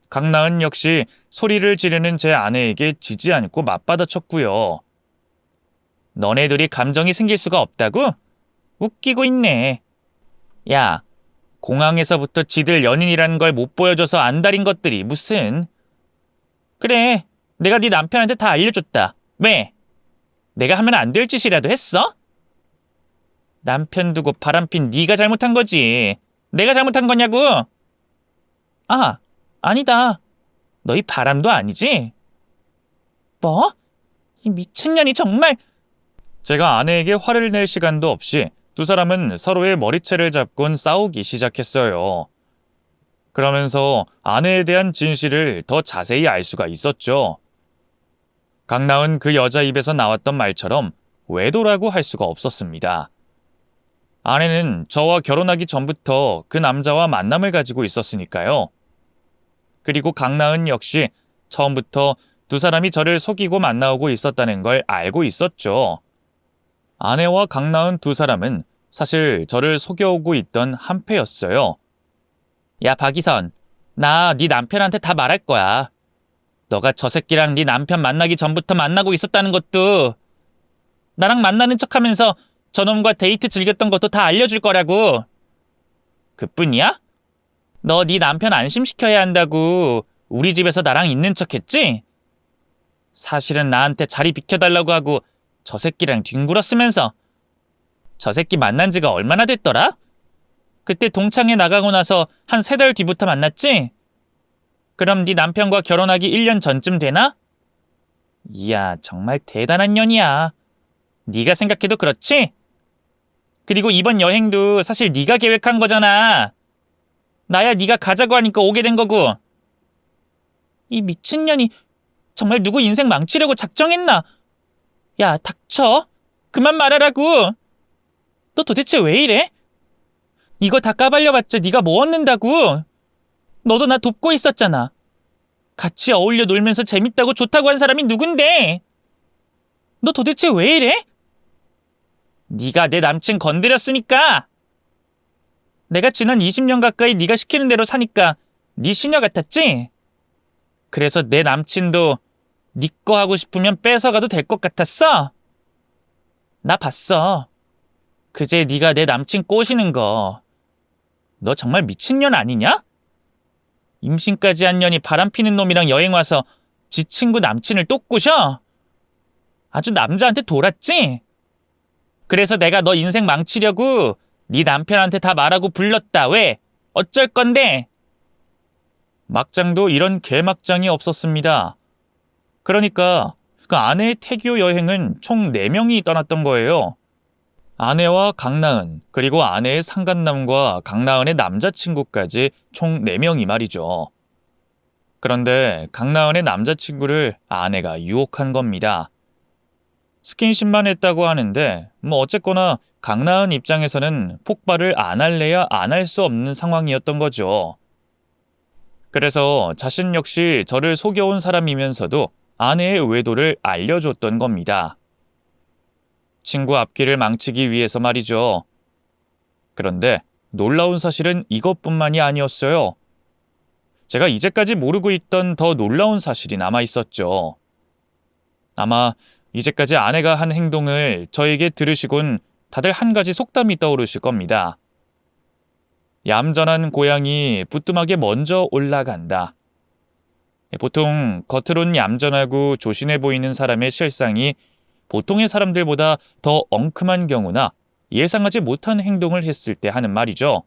강나은 역시 소리를 지르는 제 아내에게 지지 않고 맞받아쳤고요. 너네들이 감정이 생길 수가 없다고? 웃기고 있네. 야, 공항에서부터 지들 연인이라는 걸 못 보여줘서 안달인 것들이 무슨. 그래, 내가 네 남편한테 다 알려줬다. 왜? 내가 하면 안 될 짓이라도 했어? 남편 두고 바람핀 네가 잘못한 거지. 내가 잘못한 거냐고? 아, 아니다. 너희 바람도 아니지? 뭐? 이 미친년이 정말. 제가 아내에게 화를 낼 시간도 없이 두 사람은 서로의 머리채를 잡곤 싸우기 시작했어요. 그러면서 아내에 대한 진실을 더 자세히 알 수가 있었죠. 강나은 그 여자 입에서 나왔던 말처럼 외도라고 할 수가 없었습니다. 아내는 저와 결혼하기 전부터 그 남자와 만남을 가지고 있었으니까요. 그리고 강나은 역시 처음부터 두 사람이 저를 속이고 만나오고 있었다는 걸 알고 있었죠. 아내와 강나은 두 사람은 사실 저를 속여오고 있던 한패였어요. 야, 박이선, 나 네 남편한테 다 말할 거야. 너가 저 새끼랑 네 남편 만나기 전부터 만나고 있었다는 것도, 나랑 만나는 척하면서 저놈과 데이트 즐겼던 것도 다 알려줄 거라고. 그뿐이야? 너 네 남편 안심시켜야 한다고 우리 집에서 나랑 있는 척 했지? 사실은 나한테 자리 비켜달라고 하고 저 새끼랑 뒹굴었으면서. 저 새끼 만난 지가 얼마나 됐더라? 그때 동창회 나가고 나서 한 3달 뒤부터 만났지? 그럼 네 남편과 결혼하기 1년 전쯤 되나? 이야, 정말 대단한 년이야. 네가 생각해도 그렇지? 그리고 이번 여행도 사실 네가 계획한 거잖아. 나야 네가 가자고 하니까 오게 된 거고. 이 미친년이 정말 누구 인생 망치려고 작정했나? 야, 닥쳐. 그만 말하라고. 너 도대체 왜 이래? 이거 다 까발려봤자 네가 뭐 얻는다고? 너도 나 돕고 있었잖아. 같이 어울려 놀면서 재밌다고 좋다고 한 사람이 누군데? 너 도대체 왜 이래? 네가 내 남친 건드렸으니까. 내가 지난 20년 가까이 네가 시키는 대로 사니까 네 시녀 같았지? 그래서 내 남친도 네 거 하고 싶으면 뺏어가도 될 것 같았어? 나 봤어. 그제 네가 내 남친 꼬시는 거. 너 정말 미친년 아니냐? 임신까지 한 년이 바람피는 놈이랑 여행 와서 지 친구 남친을 또 꼬셔? 아주 남자한테 돌았지? 그래서 내가 너 인생 망치려고 네 남편한테 다 말하고 불렀다. 왜? 어쩔 건데? 막장도 이런 개막장이 없었습니다. 그러니까 그 아내의 태교 여행은 총 4명이 떠났던 거예요. 아내와 강나은, 그리고 아내의 상간남과 강나은의 남자친구까지 총 4명이 말이죠. 그런데 강나은의 남자친구를 아내가 유혹한 겁니다. 스킨십만 했다고 하는데 어쨌거나 강나은 입장에서는 폭발을 안 할래야 안 할 수 없는 상황이었던 거죠. 그래서 자신 역시 저를 속여온 사람이면서도 아내의 외도를 알려줬던 겁니다. 친구 앞길을 망치기 위해서 말이죠. 그런데 놀라운 사실은 이것뿐만이 아니었어요. 제가 이제까지 모르고 있던 더 놀라운 사실이 남아 있었죠. 아마 이제까지 아내가 한 행동을 저에게 들으시곤 다들 한 가지 속담이 떠오르실 겁니다. 얌전한 고양이 부뚜막에 먼저 올라간다. 보통 겉으론 얌전하고 조신해 보이는 사람의 실상이 보통의 사람들보다 더 엉큼한 경우나 예상하지 못한 행동을 했을 때 하는 말이죠.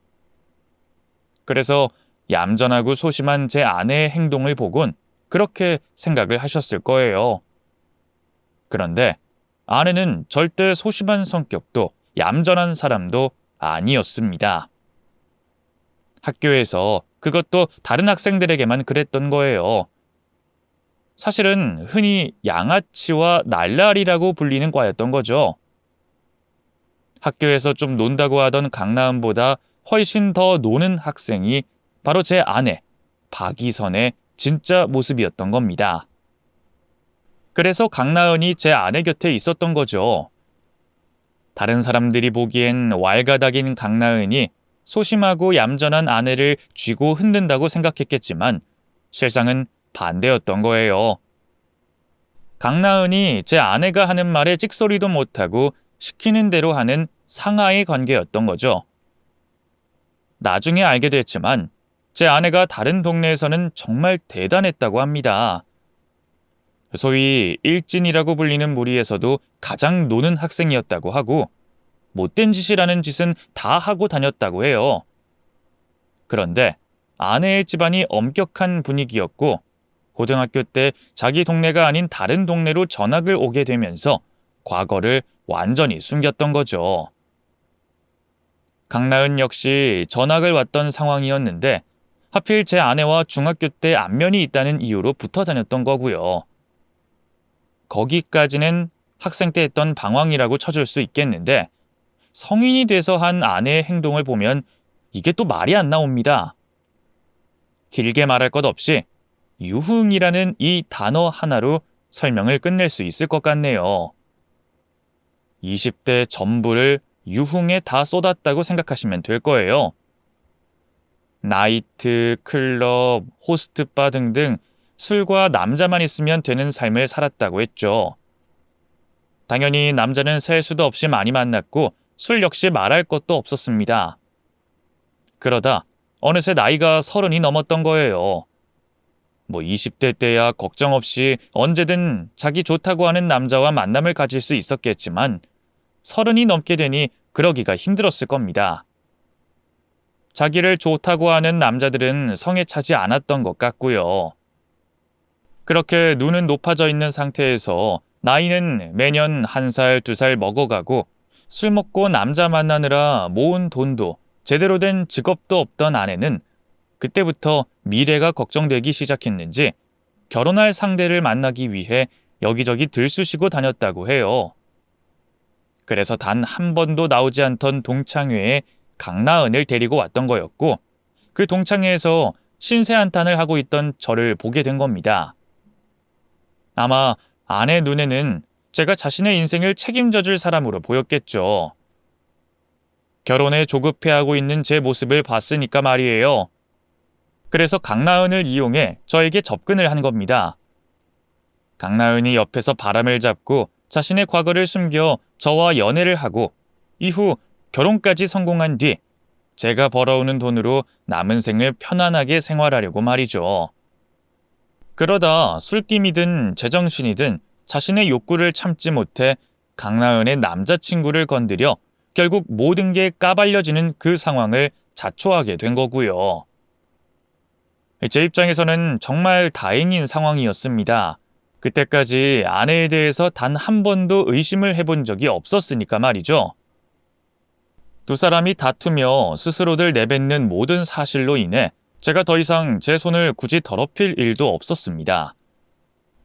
그래서 얌전하고 소심한 제 아내의 행동을 보곤 그렇게 생각을 하셨을 거예요. 그런데 아내는 절대 소심한 성격도 얌전한 사람도 아니었습니다. 학교에서 그것도 다른 학생들에게만 그랬던 거예요. 사실은 흔히 양아치와 날라리라고 불리는 과였던 거죠. 학교에서 좀 논다고 하던 강나은보다 훨씬 더 노는 학생이 바로 제 아내 박이선의 진짜 모습이었던 겁니다. 그래서 강나은이 제 아내 곁에 있었던 거죠. 다른 사람들이 보기엔 왈가닥인 강나은이 소심하고 얌전한 아내를 쥐고 흔든다고 생각했겠지만 실상은 반대였던 거예요. 강나은이 제 아내가 하는 말에 찍소리도 못하고 시키는 대로 하는 상하의 관계였던 거죠. 나중에 알게 됐지만 제 아내가 다른 동네에서는 정말 대단했다고 합니다. 소위 일진이라고 불리는 무리에서도 가장 노는 학생이었다고 하고 못된 짓이라는 짓은 다 하고 다녔다고 해요. 그런데 아내의 집안이 엄격한 분위기였고 고등학교 때 자기 동네가 아닌 다른 동네로 전학을 오게 되면서 과거를 완전히 숨겼던 거죠. 강나은 역시 전학을 왔던 상황이었는데 하필 제 아내와 중학교 때 안면이 있다는 이유로 붙어 다녔던 거고요. 거기까지는 학생 때 했던 방황이라고 쳐줄 수 있겠는데 성인이 돼서 한 아내의 행동을 보면 이게 또 말이 안 나옵니다. 길게 말할 것 없이 유흥이라는 이 단어 하나로 설명을 끝낼 수 있을 것 같네요. 20대 전부를 유흥에 다 쏟았다고 생각하시면 될 거예요. 나이트, 클럽, 호스트바 등등 술과 남자만 있으면 되는 삶을 살았다고 했죠. 당연히 남자는 셀 수도 없이 많이 만났고 술 역시 말할 것도 없었습니다. 그러다 어느새 나이가 30이 넘었던 거예요. 20대 때야 걱정 없이 언제든 자기 좋다고 하는 남자와 만남을 가질 수 있었겠지만 30이 넘게 되니 그러기가 힘들었을 겁니다. 자기를 좋다고 하는 남자들은 성에 차지 않았던 것 같고요. 그렇게 눈은 높아져 있는 상태에서 나이는 매년 1살, 2살 먹어가고 술 먹고 남자 만나느라 모은 돈도 제대로 된 직업도 없던 아내는 그때부터 미래가 걱정되기 시작했는지 결혼할 상대를 만나기 위해 여기저기 들쑤시고 다녔다고 해요. 그래서 단 한 번도 나오지 않던 동창회에 강나은을 데리고 왔던 거였고 그 동창회에서 신세한탄을 하고 있던 저를 보게 된 겁니다. 아마 아내 눈에는 제가 자신의 인생을 책임져 줄 사람으로 보였겠죠. 결혼에 조급해하고 있는 제 모습을 봤으니까 말이에요. 그래서 강나은을 이용해 저에게 접근을 한 겁니다. 강나은이 옆에서 바람을 잡고 자신의 과거를 숨겨 저와 연애를 하고 이후 결혼까지 성공한 뒤 제가 벌어오는 돈으로 남은 생을 편안하게 생활하려고 말이죠. 그러다 술김이든 제정신이든 자신의 욕구를 참지 못해 강나은의 남자친구를 건드려 결국 모든 게 까발려지는 그 상황을 자초하게 된 거고요. 제 입장에서는 정말 다행인 상황이었습니다. 그때까지 아내에 대해서 단 한 번도 의심을 해본 적이 없었으니까 말이죠. 두 사람이 다투며 스스로들 내뱉는 모든 사실로 인해 제가 더 이상 제 손을 굳이 더럽힐 일도 없었습니다.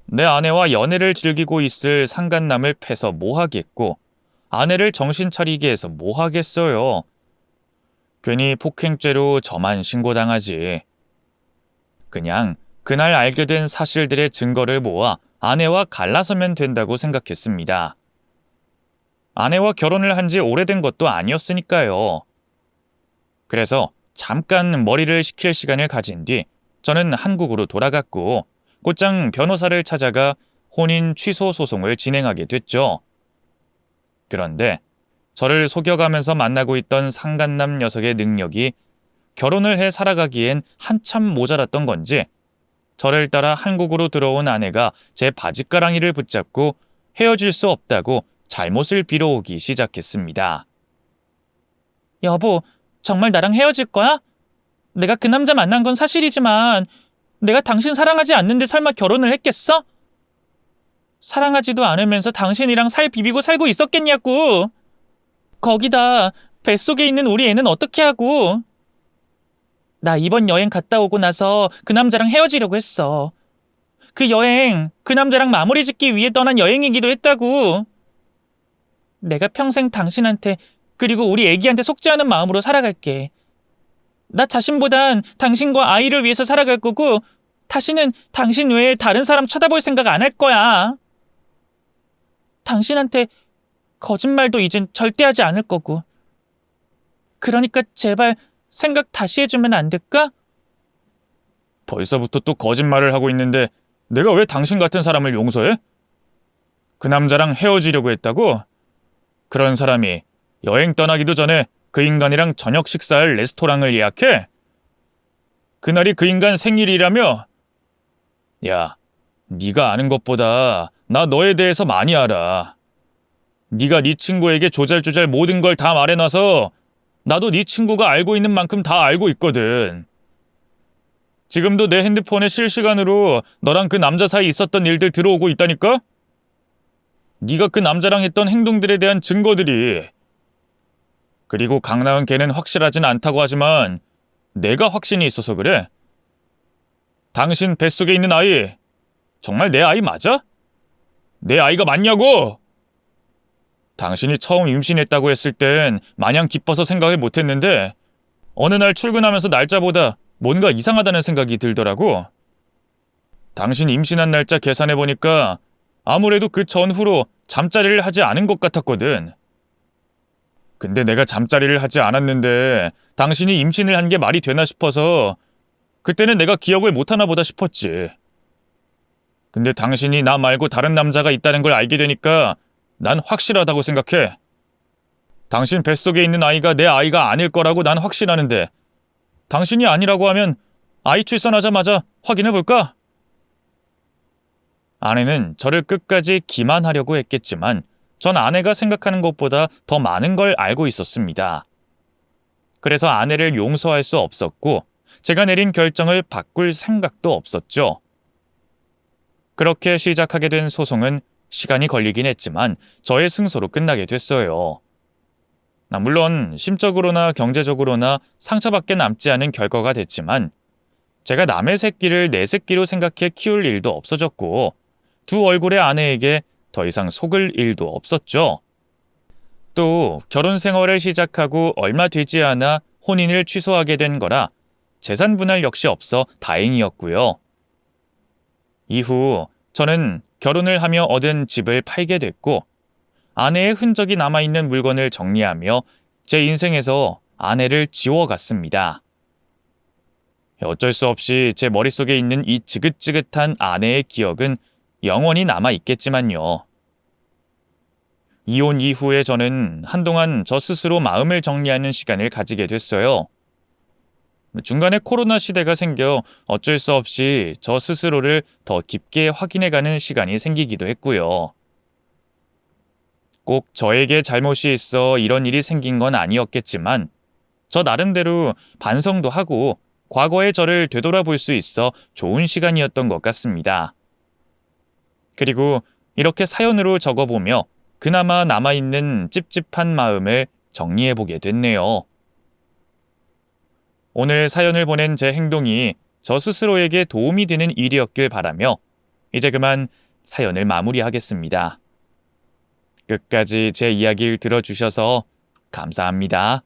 내 아내와 연애를 즐기고 있을 상간남을 패서 뭐 하겠고 아내를 정신 차리게 해서 뭐 하겠어요. 괜히 폭행죄로 저만 신고당하지. 그냥 그날 알게 된 사실들의 증거를 모아 아내와 갈라서면 된다고 생각했습니다. 아내와 결혼을 한 지 오래된 것도 아니었으니까요. 그래서 잠깐 머리를 식힐 시간을 가진 뒤 저는 한국으로 돌아갔고 곧장 변호사를 찾아가 혼인 취소 소송을 진행하게 됐죠. 그런데 저를 속여가면서 만나고 있던 상간남 녀석의 능력이 결혼을 해 살아가기엔 한참 모자랐던 건지 저를 따라 한국으로 들어온 아내가 제 바짓가랑이를 붙잡고 헤어질 수 없다고 잘못을 빌어오기 시작했습니다. 여보, 정말 나랑 헤어질 거야? 내가 그 남자 만난 건 사실이지만 내가 당신 사랑하지 않는데 설마 결혼을 했겠어? 사랑하지도 않으면서 당신이랑 살 비비고 살고 있었겠냐고. 거기다 뱃속에 있는 우리 애는 어떻게 하고. 나 이번 여행 갔다 오고 나서 그 남자랑 헤어지려고 했어. 그 여행 그 남자랑 마무리 짓기 위해 떠난 여행이기도 했다고. 내가 평생 당신한테 그리고 우리 애기한테 속지 않은 마음으로 살아갈게. 나 자신보단 당신과 아이를 위해서 살아갈 거고 다시는 당신 외에 다른 사람 쳐다볼 생각 안 할 거야. 당신한테 거짓말도 이젠 절대 하지 않을 거고. 그러니까 제발 생각 다시 해주면 안 될까? 벌써부터 또 거짓말을 하고 있는데 내가 왜 당신 같은 사람을 용서해? 그 남자랑 헤어지려고 했다고? 그런 사람이 여행 떠나기도 전에 그 인간이랑 저녁 식사할 레스토랑을 예약해? 그날이 그 인간 생일이라며? 야, 네가 아는 것보다 나 너에 대해서 많이 알아. 네가 네 친구에게 조잘조잘 모든 걸 다 말해놔서 나도 네 친구가 알고 있는 만큼 다 알고 있거든. 지금도 내 핸드폰에 실시간으로 너랑 그 남자 사이 있었던 일들 들어오고 있다니까? 네가 그 남자랑 했던 행동들에 대한 증거들이. 그리고 강나은 걔는 확실하진 않다고 하지만 내가 확신이 있어서 그래. 당신 뱃속에 있는 아이 정말 내 아이 맞아? 내 아이가 맞냐고? 당신이 처음 임신했다고 했을 땐 마냥 기뻐서 생각을 못했는데 어느 날 출근하면서 날짜보다 뭔가 이상하다는 생각이 들더라고. 당신 임신한 날짜 계산해보니까 아무래도 그 전후로 잠자리를 하지 않은 것 같았거든. 근데 내가 잠자리를 하지 않았는데 당신이 임신을 한 게 말이 되나 싶어서 그때는 내가 기억을 못하나 보다 싶었지. 근데 당신이 나 말고 다른 남자가 있다는 걸 알게 되니까 난 확실하다고 생각해. 당신 뱃속에 있는 아이가 내 아이가 아닐 거라고 난 확신하는데 당신이 아니라고 하면 아이 출산하자마자 확인해볼까? 아내는 저를 끝까지 기만하려고 했겠지만 전 아내가 생각하는 것보다 더 많은 걸 알고 있었습니다. 그래서 아내를 용서할 수 없었고 제가 내린 결정을 바꿀 생각도 없었죠. 그렇게 시작하게 된 소송은 시간이 걸리긴 했지만 저의 승소로 끝나게 됐어요. 물론 심적으로나 경제적으로나 상처밖에 남지 않은 결과가 됐지만 제가 남의 새끼를 내 새끼로 생각해 키울 일도 없어졌고 두 얼굴의 아내에게 더 이상 속을 일도 없었죠. 또 결혼 생활을 시작하고 얼마 되지 않아 혼인을 취소하게 된 거라 재산 분할 역시 없어 다행이었고요. 이후 저는 결혼을 하며 얻은 집을 팔게 됐고 아내의 흔적이 남아있는 물건을 정리하며 제 인생에서 아내를 지워갔습니다. 어쩔 수 없이 제 머릿속에 있는 이 지긋지긋한 아내의 기억은 영원히 남아있겠지만요. 이혼 이후에 저는 한동안 저 스스로 마음을 정리하는 시간을 가지게 됐어요. 중간에 코로나 시대가 생겨 어쩔 수 없이 저 스스로를 더 깊게 확인해가는 시간이 생기기도 했고요. 꼭 저에게 잘못이 있어 이런 일이 생긴 건 아니었겠지만 저 나름대로 반성도 하고 과거의 저를 되돌아볼 수 있어 좋은 시간이었던 것 같습니다. 그리고 이렇게 사연으로 적어보며 그나마 남아있는 찝찝한 마음을 정리해보게 됐네요. 오늘 사연을 보낸 제 행동이 저 스스로에게 도움이 되는 일이었길 바라며 이제 그만 사연을 마무리하겠습니다. 끝까지 제 이야기를 들어주셔서 감사합니다.